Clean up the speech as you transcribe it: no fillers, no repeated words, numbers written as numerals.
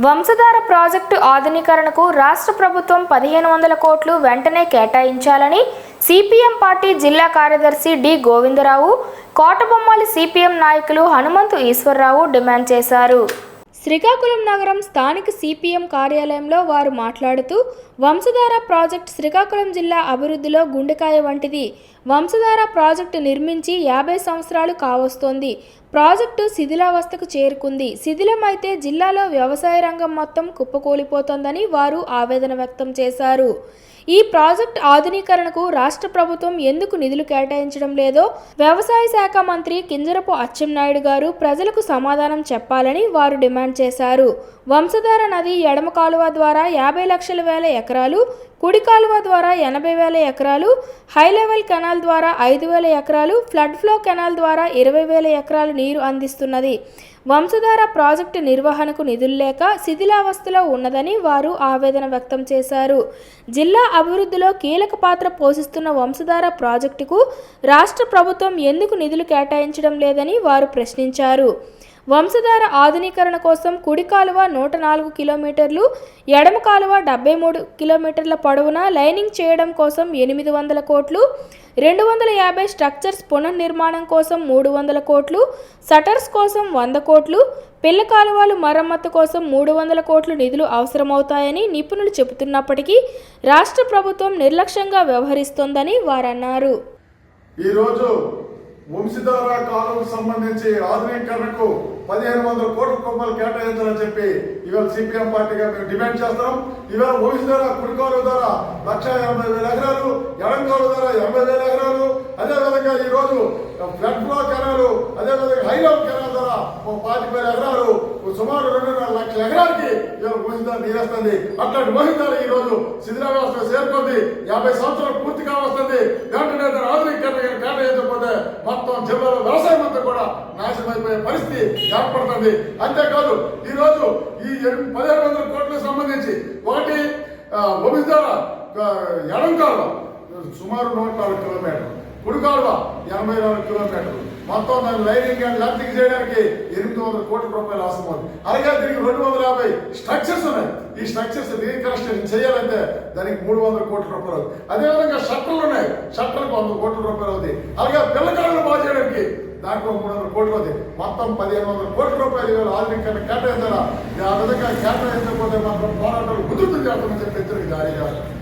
Vamsadhara project ఆధునీకరణకు రాష్ట్ర ప్రభుత్వం 1500 కోట్లు వెంటనే కేటాయించాలని సిపిఎం పార్టీ జిల్లా కార్యదర్శి డి గోవిందరావు, కోటబొమ్మాలి సిపిఎం నాయకులు హనుమంతు ఈశ్వరరావు డిమాండ్ చేశారు. శ్రీకాకుళం నగరం స్థానిక సిపిఎం కార్యాలయంలో వారు మాట్లాడుతూ, వంశధార ప్రాజెక్టు శ్రీకాకుళం జిల్లా అభివృద్ధిలో గుండెకాయ వంటిది. వంశధార ప్రాజెక్టు నిర్మించి 50 సంవత్సరాలు కావస్తోంది. ప్రాజెక్టు శిథిలావస్థకు చేరుకుంది. శిథిలమైతే జిల్లాలో వ్యవసాయ రంగం మొత్తం కుప్పకూలిపోతోందని వారు ఆవేదన వ్యక్తం చేశారు. ఈ ప్రాజెక్టు ఆధునీకరణకు రాష్ట్ర ప్రభుత్వం ఎందుకు నిధులు కేటాయించడం లేదో వ్యవసాయ శాఖ మంత్రి కింజరపు అచ్చెన్నాయుడు గారు ప్రజలకు సమాధానం చెప్పాలని వారు డిమాండ్ చేశారు. వంశధార నది ఎడమ కాలువ ద్వారా 50,00,000 ఎకరాలు, కుడి కాలువ ద్వారా 80,000 ఎకరాలు, హై లెవెల్ కెనాల్ ద్వారా 5,000 ఎకరాలు, ఫ్లడ్ ఫ్లో కెనాల్ ద్వారా 20,000 ఎకరాలు నీరు అందిస్తున్నది. వంశధార ప్రాజెక్టు నిర్వహణకు నిధులు లేక శిథిలావస్థలో ఉన్నదని వారు ఆవేదన వ్యక్తం చేశారు. జిల్లా అభివృద్ధిలో కీలక పాత్ర పోషిస్తున్న వంశధార ప్రాజెక్టుకు రాష్ట్ర ప్రభుత్వం ఎందుకు నిధులు కేటాయించడం లేదని వారు ప్రశ్నించారు. వంశధార ఆధునీకరణ కోసం కుడి కాలువ 104 కిలోమీటర్లు, ఎడమ కాలువ 73 కిలోమీటర్ల పొడవున లైనింగ్ చేయడం కోసం 800 కోట్లు, 250 స్ట్రక్చర్స్ పునర్నిర్మాణం కోసం 300 కోట్లు, షటర్స్ కోసం 100 కోట్లు, పిల్ల కాలువలు మరమ్మతు కోసం 300 కోట్లు నిధులు అవసరమవుతాయని నిపుణులు చెబుతున్నప్పటికీ రాష్ట్ర ప్రభుత్వం నిర్లక్ష్యంగా వ్యవహరిస్తోందని వారన్నారు. ఈరోజు వంశధార కాలువకు సంబంధించి ఆధునీకరణకు 1500 కోట్ల రూపాయలు కేటాయించాలని చెప్పి ఇవాళ సిపిఎం పార్టీగా మేము డిమాండ్ చేస్తున్నాం. ఇవాళ వంశధార కుడి కాలువ ద్వారా 1,80,000 ఎకరాలు, ఎడం కాలువ ద్వారా 80,000 ఎకరాలు, అదేవిధంగా ఈరోజు ఫ్లడ్ ఫ్లో కెనాలు, అదేవిధంగా హై లెవెల్ కెనాల్ ద్వారా 25,000 ఎకరాలు, సుమారు 2.5 లక్షల ఎకరాలకి ఇవాళ వంశధార నీరేస్తుంది. అట్లాంటి వంశధార ఈ రోజు శిథిల వ్యవస్థ చేరుకుంది. 50 సంవత్సరాలు పూర్తిగా వస్తుంది. వెంటనే ఆధునీకరణ కేటాయించకపోతే మొత్తం జిల్లాలో వ్యవసాయం అంతా కూడా నాశనం అయిపోయే పరిస్థితి ఏర్పడుతుంది. అంతేకాదు ఈరోజు ఈ 1,500 కోట్లకు సంబంధించి ఒకటి వంశధార ఎడం కాలువ సుమారు 104 కిలోమీటర్లు, కుడి కాలువ 84 కిలోమీటర్లు, మొత్తం దాని లైనింగ్ అండ్ లెంతింగ్ చేయడానికి 800 కోట్ల రూపాయలు అవసరం అవుతుంది. అలాగే దీనికి 250 స్ట్రక్చర్స్ ఉన్నాయి. ఈ స్ట్రక్చర్స్ రీకన్స్ట్రక్షన్ చేయాలంటే దానికి 300 కోట్ల రూపాయలు అవుతుంది. అదేవిధంగా షట్టర్లు ఉన్నాయి. షట్టర్లకు 100 కోట్ల రూపాయలు అవుతాయి. అలాగే పిల్లకాలను బాగు చేయడానికి దాంట్లో 300 కోట్లు అవుతాయి. మొత్తం 1,500 కోట్ల రూపాయలు ఇవాళ ఆధునీకరణ కేటాయించాలా. ఆ విధంగా కేటాయించకపోతే మాత్రం పోరాటాలు ఉధృతం చేస్తామని చెప్పి హెచ్చరిక జారీ చేస్తారు.